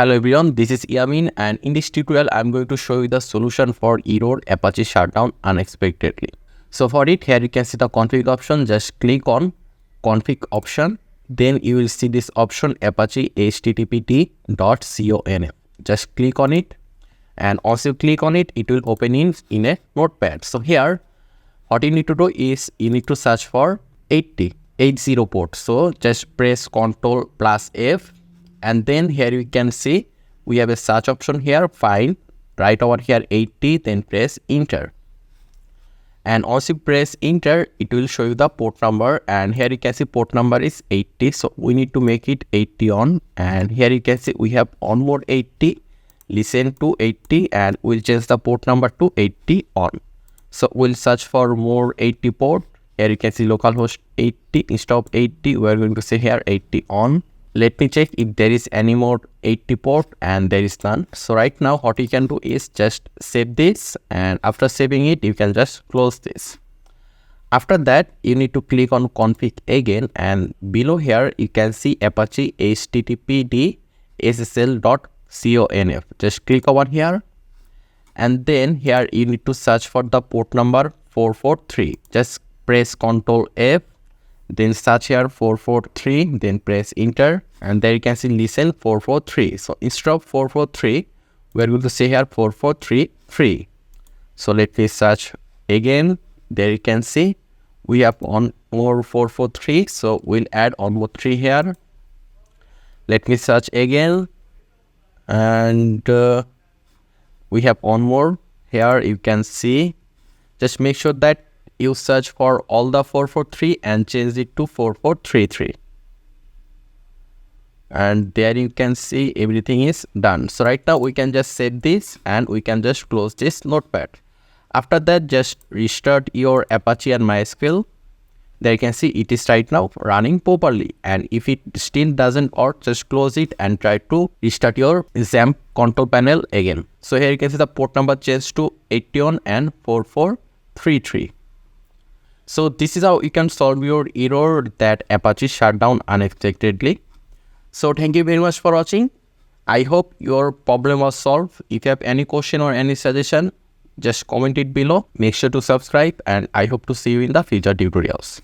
Hello everyone, this is Yamin, and in this tutorial I'm going to show you the solution for error Apache shutdown unexpectedly. So for it, here you can see the config option. Just click on config option, then you will see this option Apache http-ssl. Just click on it, and once you click on it, it will open in a notepad. So here what you need to do is you need to search for 80 port. So just press Ctrl plus F, and then here you can see we have a search option here. Find, right over here 80, then press enter, and once you press enter, it will show you the port number, and here you can see port number is 80, so we need to make it 80 on. And here you can see we have onboard 80, listen to 80, and we'll change the port number to 80 on. So we'll search for more 80 port. Here you can see localhost 80, instead of 80 we're going to say here 80 on. Let me check if there is any more 80 port, and there is none. So right now what you can do is just save this, and after saving it you can just close this. After that you need to click on config again, and below here you can see Apache http-ssl.conf. Just click over here, and then here you need to search for the port number 443. Just press Ctrl F, then search here 443, then press enter, and there you can see listen 443. So instead of 443 we're going to say here 4433. So let me search again. There you can see we have on more 443, so we'll add on more 3 here. Let me search again, and we have on more here. You can see, just make sure that you search for all the 443 and change it to 4433, and there you can see everything is done. So right now we can just save this, and we can just close this notepad. After that, just restart your Apache and MySQL. There you can see it is right now running properly, and if it still doesn't work, just close it and try to restart your XAMPP Control Panel again. So here you can see the port number changed to 81 and 4433. So this is how you can solve your error that Apache shut down unexpectedly. So thank you very much for watching. I hope your problem was solved. If you have any question or any suggestion, just comment it below. Make sure to subscribe, and I hope to see you in the future tutorials.